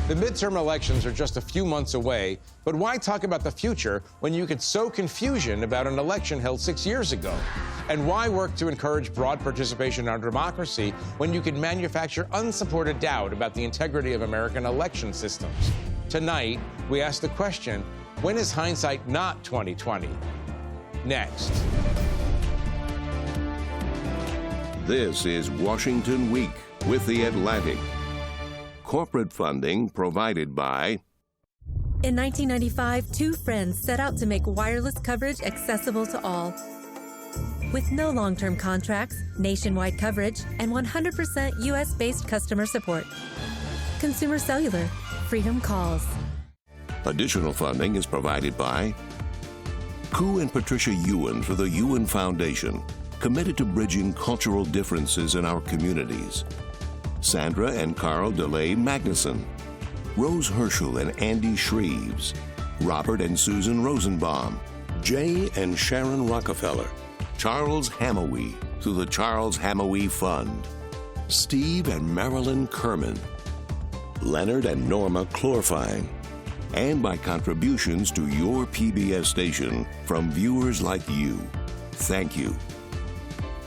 The midterm elections are just a few months away, but why talk about the future when you could sow confusion about an election held 6 years ago? And why work to encourage broad participation in our democracy when you can manufacture unsupported doubt about the integrity of American election systems? Tonight, we ask the question, when is hindsight not 20/20? Next. This is Washington Week with The Atlantic. Corporate funding provided by... In 1995, two friends set out to make wireless coverage accessible to all. With no long-term contracts, nationwide coverage, and 100% U.S.-based customer support. Consumer Cellular. Freedom calls. Additional funding is provided by Koo and Patricia Ewan for the Ewan Foundation, committed to bridging cultural differences in our communities. Sandra and Carl DeLay Magnuson, Rose Herschel and Andy Shreves, Robert and Susan Rosenbaum, Jay and Sharon Rockefeller, Charles Hamawi through the Charles Hamawi Fund, Steve and Marilyn Kerman, Leonard and Norma Chlorfine, and by contributions to your PBS station from viewers like you. Thank you.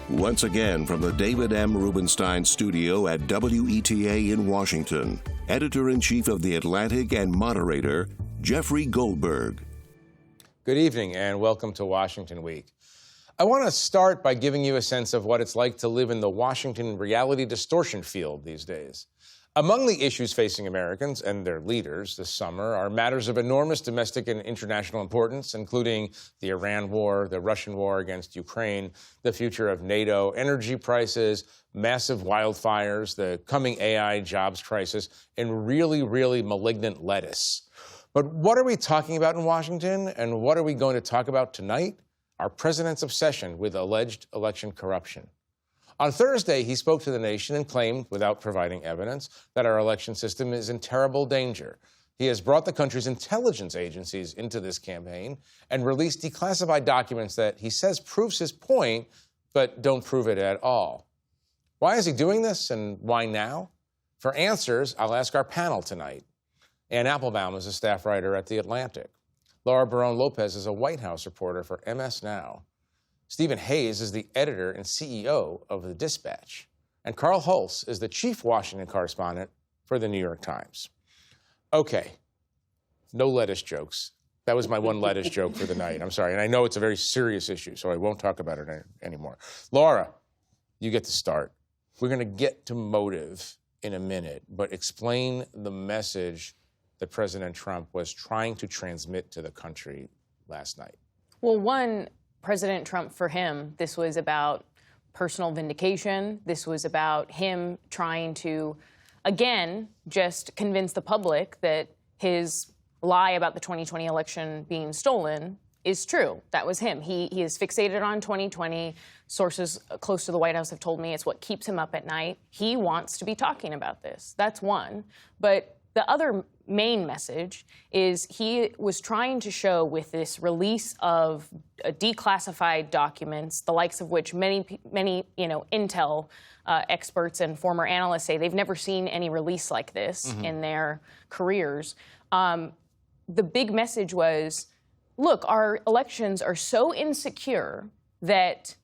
Once again, from the David M. Rubenstein studio at WETA in Washington, Editor-in-Chief of The Atlantic and moderator, Jeffrey Goldberg. Good evening and welcome to Washington Week. I want to start by giving you a sense of what it's like to live in the Washington reality distortion field these days. Among the issues facing Americans and their leaders this summer are matters of enormous domestic and international importance, including the Iran war, the Russian war against Ukraine, the future of NATO, energy prices, massive wildfires, the coming AI jobs crisis, and really, really malignant lettuce. But what are we talking about in Washington, and what are we going to talk about tonight? Our president's obsession with alleged election corruption. On Thursday, he spoke to the nation and claimed, without providing evidence, that our election system is in terrible danger. He has brought the country's intelligence agencies into this campaign and released declassified documents that he says proves his point, but don't prove it at all. Why is he doing this, and why now? For answers, I'll ask our panel tonight. Ann Applebaum is a staff writer at The Atlantic. Laura Barrón-López is a White House reporter for MS NOW. Stephen Hayes is the editor and CEO of The Dispatch. And Carl Hulse is the chief Washington correspondent for The New York Times. Okay, no lettuce jokes. That was my one lettuce joke for the night. I'm sorry. And I know it's a very serious issue, so I won't talk about it anymore. Laura, you get to start. We're going to get to motive in a minute, but explain the message that President Trump was trying to transmit to the country last night. Well, one, President Trump, for him, this was about personal vindication. This was about him trying to, again, just convince the public that his lie about the 2020 election being stolen is true. That was him. He is fixated on 2020. Sources close to the White House have told me it's what keeps him up at night. He wants to be talking about this. That's one. But the other main message is he was trying to show with this release of declassified documents, the likes of which many intel experts and former analysts say they've never seen any release like this in their careers. The big message was, look, our elections are so insecure that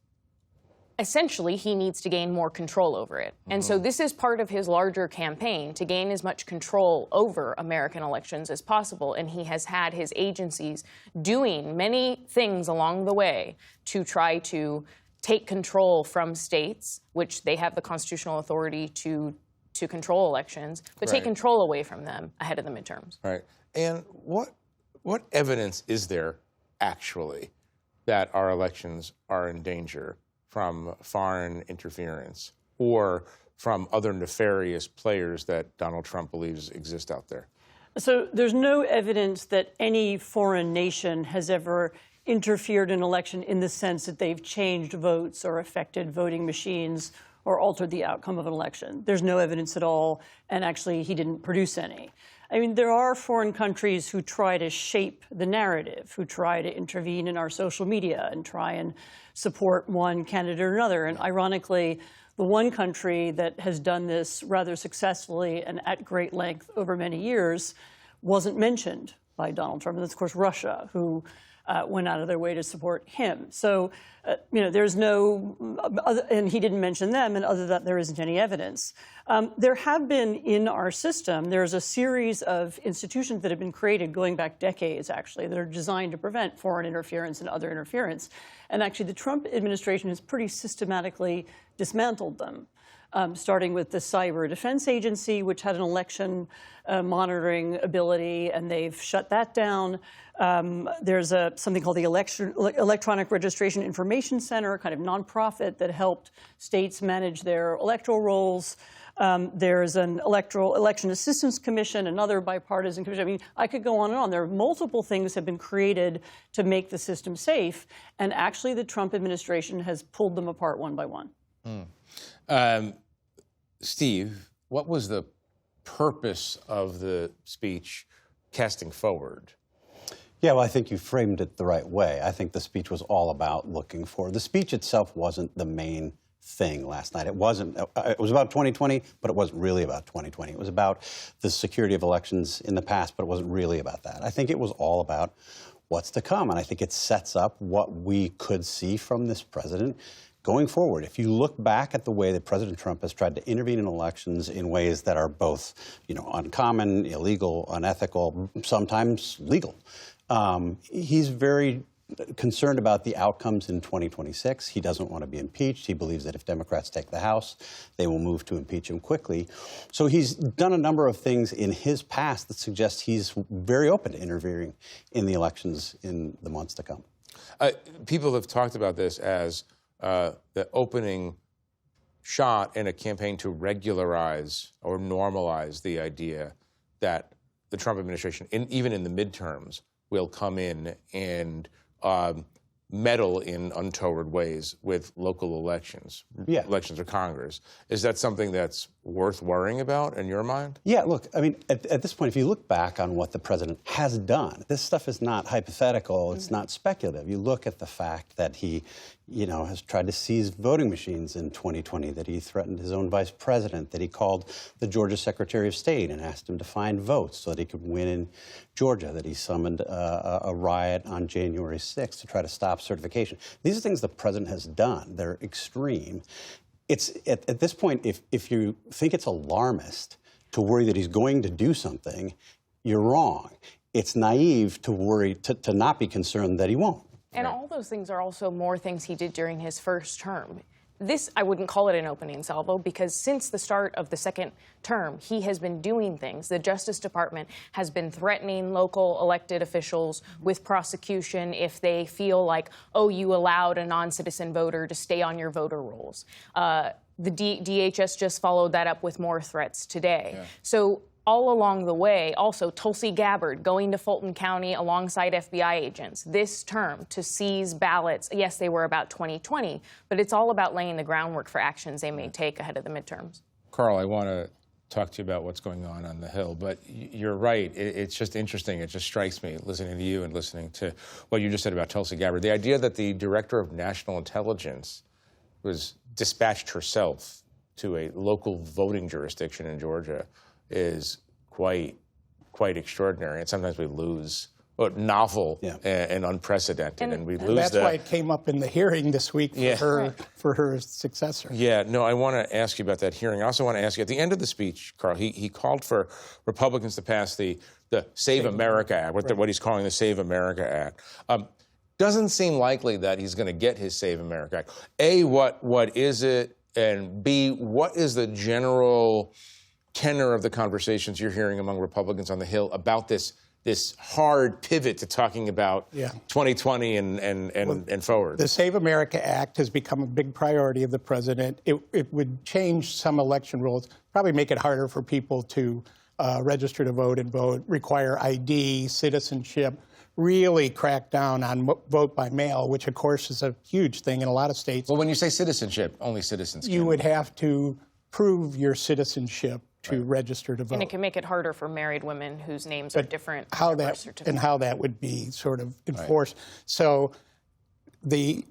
essentially he needs to gain more control over it. And so this is part of his larger campaign to gain as much control over American elections as possible. And he has had his agencies doing many things along the way to try to take control from states, which they have the constitutional authority to control elections, but take control away from them ahead of the midterms. Right. And what evidence is there actually that our elections are in danger from foreign interference or from other nefarious players that Donald Trump believes exist out there? So there's no evidence that any foreign nation has ever interfered in an election in the sense that they've changed votes or affected voting machines or altered the outcome of an election. There's no evidence at all, and actually he didn't produce any. I mean, there are foreign countries who try to shape the narrative, who try to intervene in our social media and try and support one candidate or another. And ironically, The one country that has done this rather successfully and at great length over many years wasn't mentioned by Donald Trump, and that's, of course, Russia, who went out of their way to support him. So, there's no, and he didn't mention them, and other than that, there isn't any evidence. There have been in our system, there's a series of institutions that have been created going back decades, actually, that are designed to prevent foreign interference and other interference. And actually, the Trump administration has pretty systematically dismantled them. Starting with the Cyber Defense Agency, which had an election monitoring ability, and they've shut that down. There's something called the Electronic Registration Information Center, a kind of nonprofit that helped states manage their electoral rolls. There's an Election Assistance Commission, another bipartisan commission. I mean, I could go on and on. There are multiple things that have been created to make the system safe, and actually the Trump administration has pulled them apart one by one. Steve, what was the purpose of the speech casting forward? Yeah, well, I think you framed it the right way. I think the speech was all about looking forward. The speech itself wasn't the main thing last night. It was about 2020, but it wasn't really about 2020. It was about the security of elections in the past, but it wasn't really about that. I think it was all about what's to come, and I think it sets up what we could see from this president going forward. If you look back at the way that President Trump has tried to intervene in elections in ways that are both, uncommon, illegal, unethical, sometimes legal, he's very concerned about the outcomes in 2026. He doesn't want to be impeached. He believes that if Democrats take the House, they will move to impeach him quickly. So he's done a number of things in his past that suggest he's very open to interfering in the elections in the months to come. People have talked about this as the opening shot in a campaign to regularize or normalize the idea that the Trump administration, even in the midterms, will come in and meddle in untoward ways with local elections, elections of Congress. Is that something that's worth worrying about in your mind? Yeah, look, I mean, at this point, if you look back on what the president has done, this stuff is not hypothetical, it's not speculative. You look at the fact that he, has tried to seize voting machines in 2020, that he threatened his own vice president, that he called the Georgia Secretary of State and asked him to find votes so that he could win in Georgia, that he summoned a riot on January 6th to try to stop certification. These are things the president has done. They're extreme. It's at this point, if you think it's alarmist to worry that he's going to do something, you're wrong. It's naive to worry, to not be concerned that he won't. And all those things are also more things he did during his first term. This, I wouldn't call it an opening salvo, because since the start of the second term, he has been doing things. The Justice Department has been threatening local elected officials with prosecution if they feel like, oh, you allowed a non-citizen voter to stay on your voter rolls. The DHS just followed that up with more threats today. Yeah. So all along the way, also Tulsi Gabbard going to Fulton County alongside FBI agents this term to seize ballots. Yes, they were about 2020, but it's all about laying the groundwork for actions they may take ahead of the midterms. Carl, I want to talk to you about what's going on the Hill, but you're right. It's just interesting. It just strikes me listening to you and listening to what you just said about Tulsi Gabbard. The idea that the Director of National Intelligence was dispatched herself to a local voting jurisdiction in Georgia is quite extraordinary, and sometimes we lose. Novel and unprecedented, and we lose that. That's why it came up in the hearing this week for her successor. Yeah, no, I want to ask you about that hearing. I also want to ask you, at the end of the speech, Carl, he called for Republicans to pass the Save America Act, what he's calling the Save America Act. Doesn't seem likely that he's going to get his Save America Act. A, what is it? And B, what is the general tenor of the conversations you're hearing among Republicans on the Hill about this hard pivot to talking about 2020 and forward? The Save America Act has become a big priority of the president. It would change some election rules, probably make it harder for people to register to vote and vote, require ID, citizenship, really crack down on vote by mail, which, of course, is a huge thing in a lot of states. Well, when you say citizenship, only citizens can. You would have to prove your citizenship to register to vote. And it can make it harder for married women whose names are different. How that would be sort of enforced. So and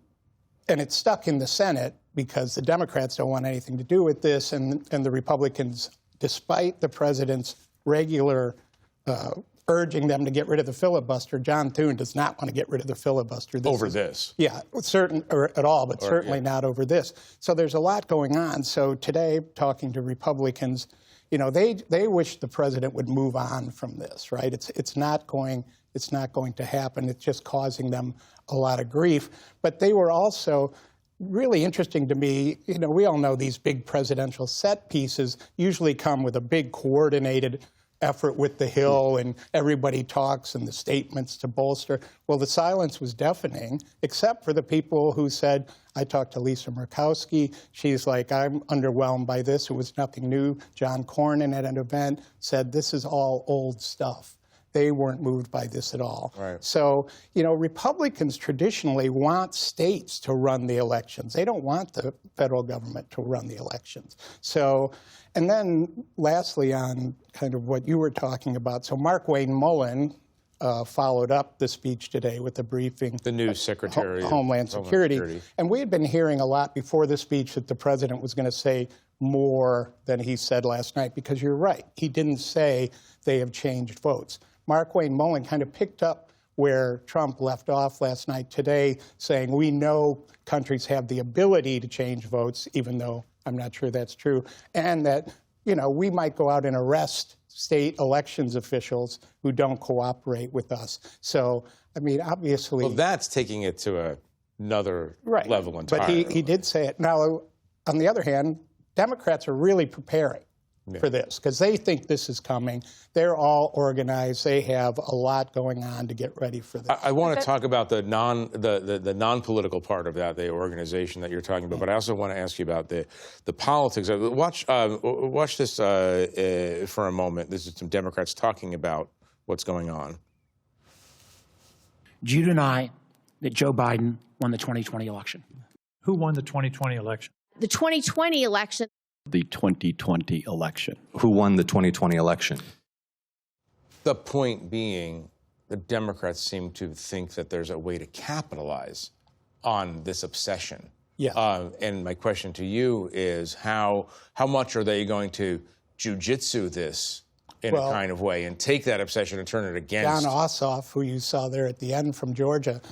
it's stuck in the Senate, because the Democrats don't want anything to do with this, and the Republicans, despite the president's regular urging them to get rid of the filibuster, John Thune does not want to get rid of the filibuster. Over this? Yeah, or at all, but certainly not over this. So there's a lot going on. So today, talking to Republicans, you know, they wish the president would move on from this, right? It's not going to happen. It's just causing them a lot of grief. But they were also really interesting to me. You know, we all know these big presidential set pieces usually come with a big coordinated effort with the Hill, and everybody talks and the statements to bolster. Well, the silence was deafening, except for the people who said, I talked to Lisa Murkowski. She's like, I'm underwhelmed by this. It was nothing new. John Cornyn at an event said, this is all old stuff. They weren't moved by this at all. Right. So, you know, Republicans traditionally want states to run the elections. They don't want the federal government to run the elections. So, and then lastly on kind of what you were talking about, so Mark Wayne Mullen followed up the speech today with a briefing. The new Secretary of Homeland Security. And we had been hearing a lot before the speech that the president was going to say more than he said last night, because you're right. He didn't say they have changed votes. Mark Wayne Mullen kind of picked up where Trump left off last night today, saying we know countries have the ability to change votes, even though I'm not sure that's true, and that, you know, we might go out and arrest state elections officials who don't cooperate with us. So, I mean, obviously... Well, that's taking it to another level entirely. But he did say it. Now, on the other hand, Democrats are really preparing for this, because they think this is coming. They're all organized. They have a lot going on to get ready for this. I want to talk about the non-political part of that, the organization that you're talking about, but I also want to ask you about the politics. Watch this for a moment. This is some Democrats talking about what's going on. Do you deny that Joe Biden won the 2020 election? Who won the 2020 election? The 2020 election. The 2020 election. Who won the 2020 election? The point being, the Democrats seem to think that there's a way to capitalize on this obsession. Yeah. And my question to you is, how much are they going to jujitsu this in a kind of way and take that obsession and turn it against? John Ossoff, who you saw there at the end from Georgia,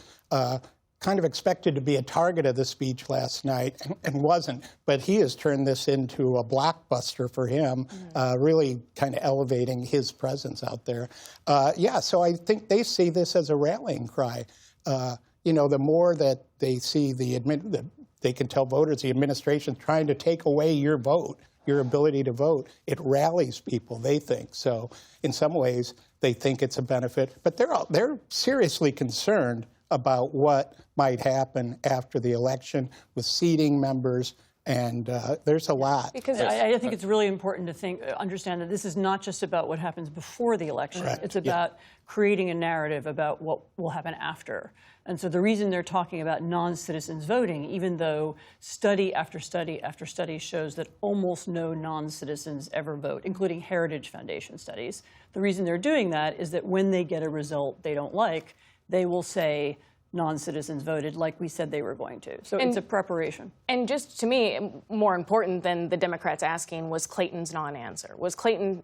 kind of expected to be a target of the speech last night and wasn't, but he has turned this into a blockbuster for him, really kind of elevating his presence out there. Yeah, so I think they see this as a rallying cry. You know, the more that they see they can tell voters the administration's trying to take away your vote, your ability to vote, it rallies people, they think. So in some ways, they think it's a benefit, but they're seriously concerned about what might happen after the election with seating members, and there's a lot. Because I think it's really important to understand that this is not just about what happens before the election. Correct. It's about creating a narrative about what will happen after. And so the reason they're talking about non-citizens voting, even though study after study after study shows that almost no non-citizens ever vote, including Heritage Foundation studies, the reason they're doing that is that when they get a result they don't like, they will say non-citizens voted like we said they were going to. So it's a preparation. And just to me, more important than the Democrats asking was Clayton's non-answer. Was Clayton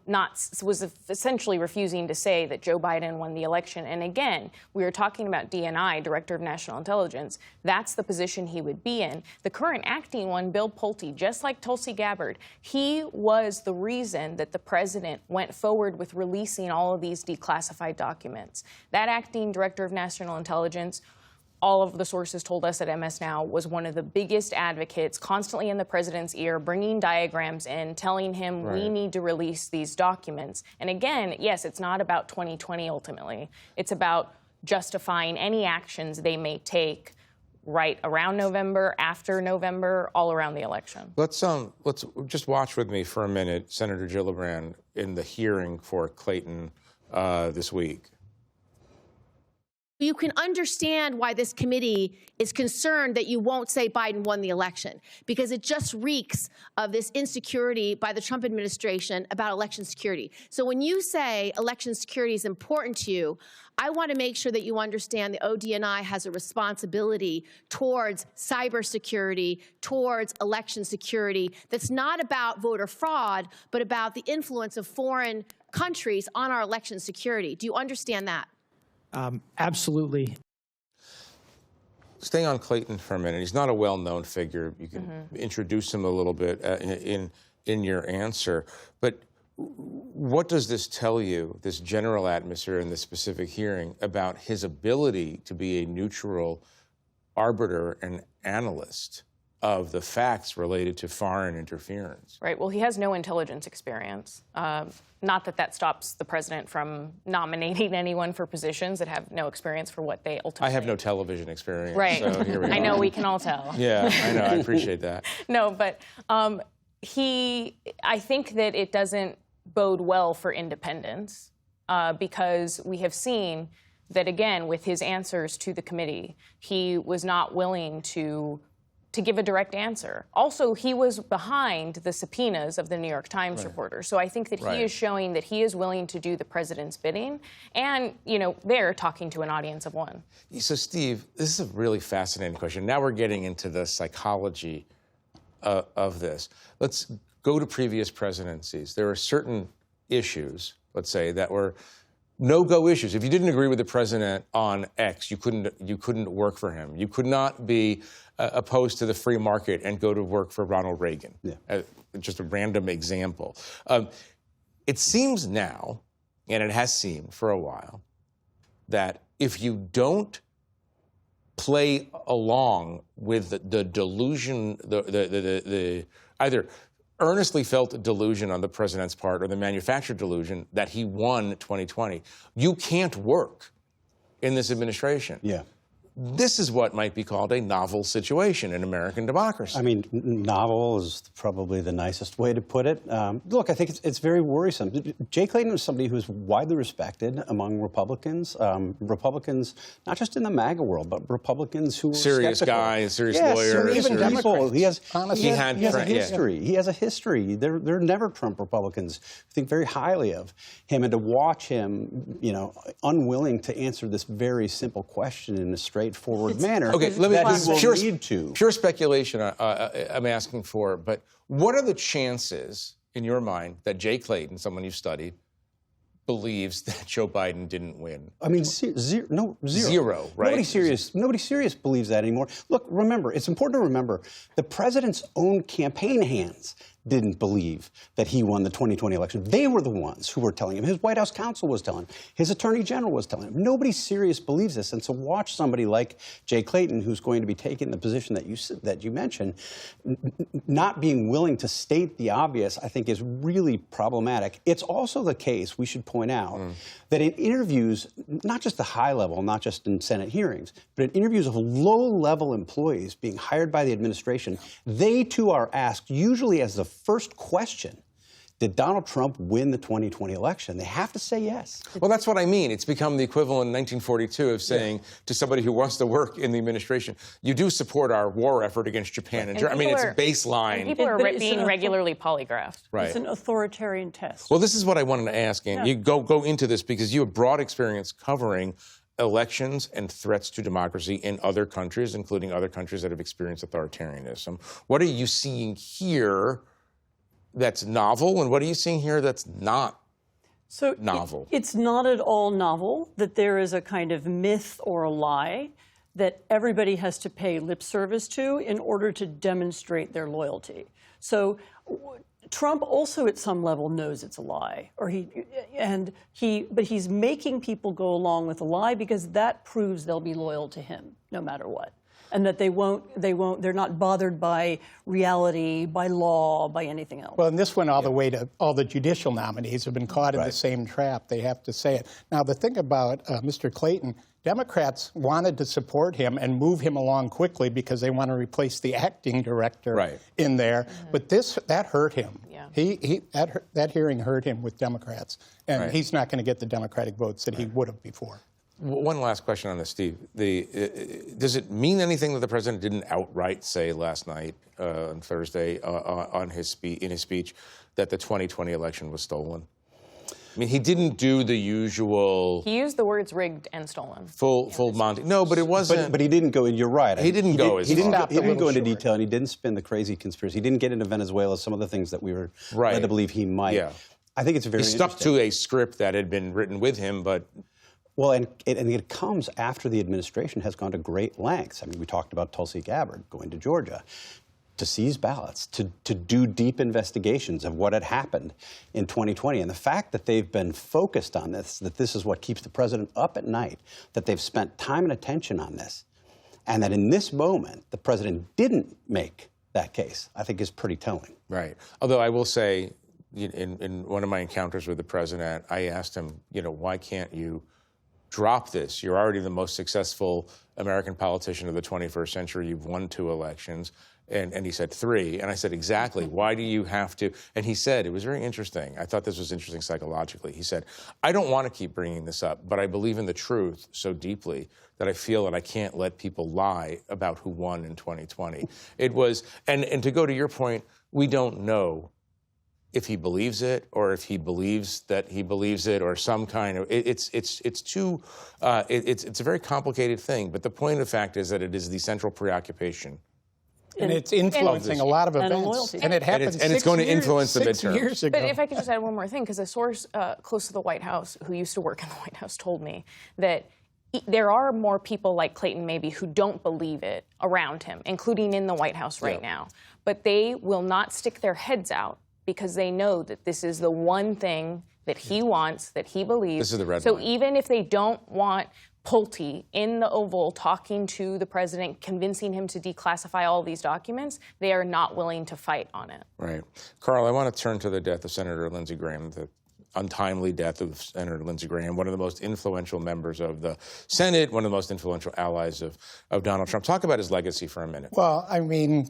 was essentially refusing to say that Joe Biden won the election. And again, we were talking about DNI, Director of National Intelligence. That's the position he would be in. The current acting one, Bill Pulte, just like Tulsi Gabbard, he was the reason that the president went forward with releasing all of these declassified documents. That acting Director of National Intelligence, all of the sources told us at MS NOW, was one of the biggest advocates, constantly in the president's ear, bringing diagrams in, telling him we need to release these documents. And again, yes, it's not about 2020 ultimately. It's about justifying any actions they may take right around November, after November, all around the election. Let's just watch with me for a minute Senator Gillibrand in the hearing for Clayton this week. You can understand why this committee is concerned that you won't say Biden won the election, because it just reeks of this insecurity by the Trump administration about election security. So when you say election security is important to you, I want to make sure that you understand the ODNI has a responsibility towards cybersecurity, towards election security, that's not about voter fraud, but about the influence of foreign countries on our election security. Do you understand that? Absolutely. Staying on Clayton for a minute. He's not a well-known figure. You can introduce him a little bit in your answer. But what does this tell you, this general atmosphere in this specific hearing, about his ability to be a neutral arbiter and analyst of the facts related to foreign interference? Right. Well, he has no intelligence experience. Not that that stops the president from nominating anyone for positions that have no experience for what they ultimately... I have no television experience. Right. So here we I are. know, we can all tell. Yeah, I know. I appreciate that. No, but I think that it doesn't bode well for independence because we have seen that, again, with his answers to the committee, he was not willing to give a direct answer. Also, he was behind the subpoenas of the New York Times reporters. So I think that he is showing that he is willing to do the president's bidding. And, you know, they're talking to an audience of one. So, Steve, this is a really fascinating question. Now we're getting into the psychology of this. Let's go to previous presidencies. There are certain issues, let's say, that were no-go issues. If you didn't agree with the president on X, you couldn't work for him. You could not be opposed to the free market and go to work for Ronald Reagan. Yeah. Just a random example. It seems now, and it has seemed for a while, that if you don't play along with the delusion, the either earnestly felt delusion on the president's part or the manufactured delusion that he won 2020, you can't work in this administration. Yeah. This is what might be called a novel situation in American democracy. I mean, novel is probably the nicest way to put it. Look, I think it's very worrisome. Jay Clayton was somebody who's widely respected among Republicans. Republicans, not just in the MAGA world, but Republicans who were serious skeptical. guys, serious lawyers. Even people. He has a history. Yeah. He has a history. There are never Trump Republicans who think very highly of him, and to watch him, you know, unwilling to answer this very simple question in a straightforward manner. Okay, let me pure speculation I'm asking for, but what are the chances in your mind that Jay Clayton, someone you've studied, believes that Joe Biden didn't win? I mean, zero. Zero, right? Nobody serious believes that anymore. Look, remember, it's important to remember, the president's own campaign hands didn't believe that he won the 2020 election. They were the ones who were telling him. His White House counsel was telling him. His attorney general was telling him. Nobody serious believes this. And so watch somebody like Jay Clayton, who's going to be taking the position that you mentioned, not being willing to state the obvious, I think is really problematic. It's also the case, we should point out, that in interviews, not just the high level, not just in Senate hearings, but in interviews of low-level employees being hired by the administration, they too are asked, usually as the first question, did Donald Trump win the 2020 election? They have to say yes. Well, that's what I mean. It's become the equivalent in 1942 of saying to somebody who wants to work in the administration, you do support our war effort against Japan and Germany. I mean, it's baseline. People are being regularly polygraphed. Right. It's an authoritarian test. Well, this is what I wanted to ask, Anne. You go into this because you have broad experience covering elections and threats to democracy in other countries, including other countries that have experienced authoritarianism. What are you seeing here that's novel, and what are you seeing here that's not novel? It's not at all novel that there is a kind of myth or a lie that everybody has to pay lip service to in order to demonstrate their loyalty. So Trump also at some level knows it's a lie, but he's making people go along with a lie because that proves they'll be loyal to him no matter what. And that they're not bothered by reality, by law, by anything else. Well, and this went all the way to all the judicial nominees have been caught in the same trap. They have to say it. Now, the thing about Mr. Clayton, Democrats wanted to support him and move him along quickly because they want to replace the acting director in there. But that hurt him. Yeah. That hearing hurt him with Democrats. And he's not going to get the Democratic votes that he would have before. One last question on this, Steve. Does it mean anything that the president didn't outright say last night, on Thursday, in his speech, that the 2020 election was stolen? I mean, he didn't do the usual. He used the words rigged and stolen. Full Monty. No, but it wasn't. But he didn't go. You're right. He didn't go as far. He didn't go into detail, and he didn't spin the crazy conspiracy. He didn't get into Venezuela. Some of the things that we were led to believe he might. Yeah. I think it's very. He stuck to a script that had been written with him, but. Well, and it comes after the administration has gone to great lengths. I mean, we talked about Tulsi Gabbard going to Georgia to seize ballots, to do deep investigations of what had happened in 2020. And the fact that they've been focused on this, that this is what keeps the president up at night, that they've spent time and attention on this, and that in this moment the president didn't make that case, I think is pretty telling. Right. Although I will say, in one of my encounters with the president, I asked him, why can't you drop this? You're already the most successful American politician of the 21st century. You've won 2 elections. And he said 3. And I said, exactly. Why do you have to? And he said, it was very interesting. I thought this was interesting psychologically. He said, I don't want to keep bringing this up, but I believe in the truth so deeply that I feel that I can't let people lie about who won in 2020. It was, and to go to your point, we don't know if he believes it, or if he believes that he believes it, or some kind of, it's a very complicated thing. But the point of the fact is that it is the central preoccupation. And it's influencing a lot of events. And it happened and it's going to influence the midterms. 6 years ago. But if I could just add one more thing, because a source close to the White House who used to work in the White House told me that there are more people like Clayton maybe who don't believe it around him, including in the White House right now. But they will not stick their heads out because they know that this is the one thing that he wants, that he believes. This is the red So line. even if they don't want Pulte in the Oval talking to the president, convincing him to declassify all these documents, they are not willing to fight on it. Right. Carl, I want to turn to the death of Senator Lindsey Graham, the untimely death of Senator Lindsey Graham, one of the most influential members of the Senate, one of the most influential allies of Donald Trump. Talk about his legacy for a minute. Well, I mean,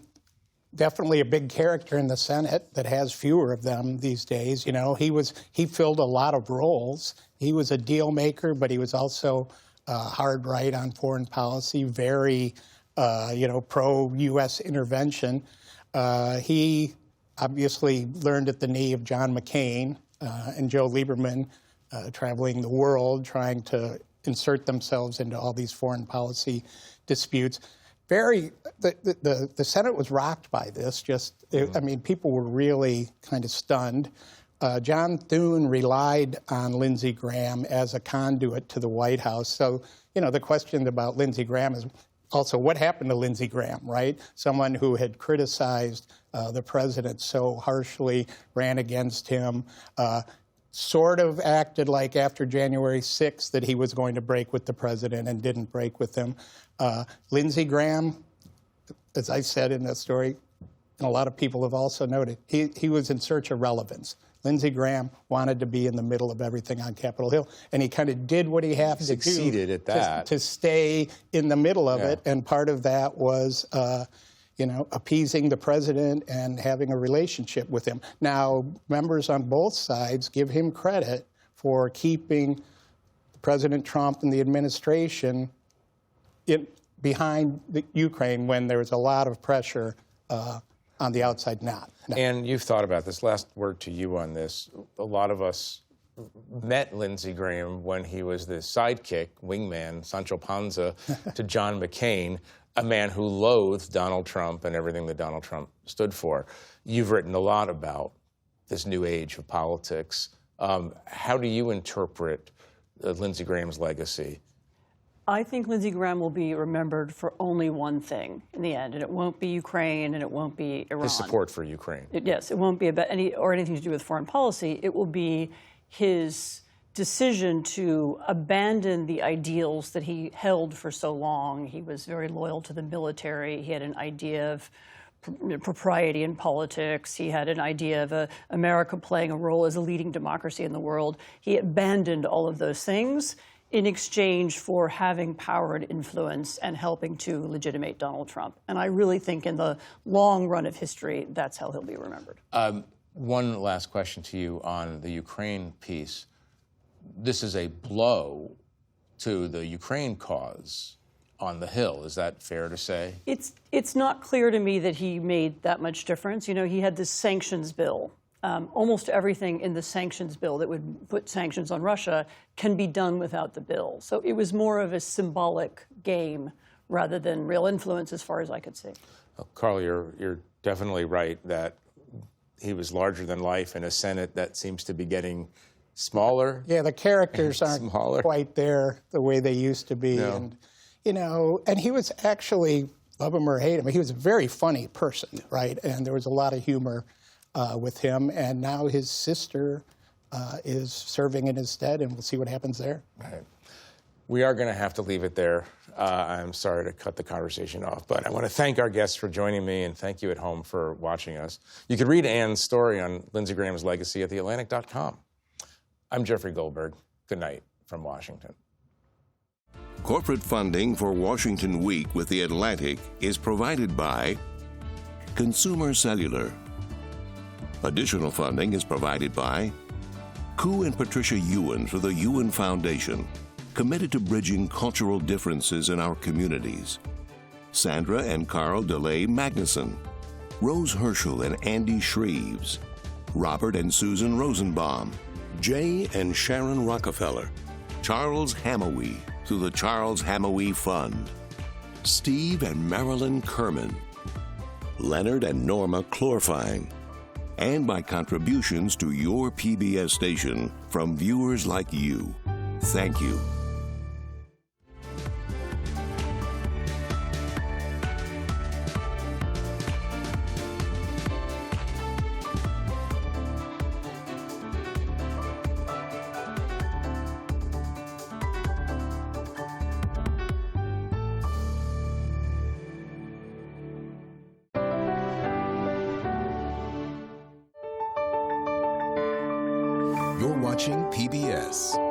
definitely a big character in the Senate that has fewer of them these days. He filled a lot of roles. He was a deal maker, but he was also hard right on foreign policy, very, pro-U.S. intervention. He obviously learned at the knee of John McCain and Joe Lieberman, traveling the world, trying to insert themselves into all these foreign policy disputes. The Senate was rocked by this. People were really kind of stunned. John Thune relied on Lindsey Graham as a conduit to the White House. So, the question about Lindsey Graham is also what happened to Lindsey Graham, right? Someone who had criticized the president so harshly, ran against him, sort of acted like after January 6th that he was going to break with the president and didn't break with him. Lindsey Graham, as I said in that story, and a lot of people have also noted, he was in search of relevance. Lindsey Graham wanted to be in the middle of everything on Capitol Hill, and he kind of did what he had to do. Succeeded at that. To stay in the middle of it, and part of that was, appeasing the president and having a relationship with him. Now, members on both sides give him credit for keeping President Trump and the administration behind Ukraine when there was a lot of pressure on the outside not. No. And you've thought about this. Last word to you on this. A lot of us met Lindsey Graham when he was the sidekick, wingman, Sancho Panza, to John McCain, a man who loathed Donald Trump and everything that Donald Trump stood for. You've written a lot about this new age of politics. How do you interpret Lindsey Graham's legacy? I think Lindsey Graham will be remembered for only one thing in the end, and it won't be Ukraine and it won't be Iran. His support for Ukraine. Yes, it won't be about anything to do with foreign policy. It will be his decision to abandon the ideals that he held for so long. He was very loyal to the military. He had an idea of propriety in politics. He had an idea of America playing a role as a leading democracy in the world. He abandoned all of those things in exchange for having power and influence and helping to legitimate Donald Trump. And I really think in the long run of history, that's how he'll be remembered. One last question to you on the Ukraine piece. This is a blow to the Ukraine cause on the Hill. Is that fair to say? It's not clear to me that he made that much difference. You know, he had this sanctions bill. Almost everything in the sanctions bill that would put sanctions on Russia can be done without the bill. So it was more of a symbolic game rather than real influence, as far as I could see. Well, Carl, you're definitely right that he was larger than life in a Senate that seems to be getting smaller. Yeah, the characters aren't quite there the way they used to be. No. And, you know, and he was actually, love him or hate him, he was a very funny person, right? And there was a lot of humor with him. And now his sister is serving in his stead, and we'll see what happens there. Right. We are going to have to leave it there. I'm sorry to cut the conversation off, but I want to thank our guests for joining me, and thank you at home for watching us. You can read Ann's story on Lindsey Graham's legacy at theatlantic.com. I'm Jeffrey Goldberg. Good night from Washington. Corporate funding for Washington Week with The Atlantic is provided by Consumer Cellular. Additional funding is provided by Ku and Patricia Ewan for the Ewan Foundation, committed to bridging cultural differences in our communities. Sandra and Carl DeLay Magnuson, Rose Herschel and Andy Shreves, Robert and Susan Rosenbaum, Jay and Sharon Rockefeller, Charles Hamawi through the Charles Hamawi Fund, Steve and Marilyn Kerman, Leonard and Norma Chlorfine, and by contributions to your PBS station from viewers like you. Thank you. You're watching PBS.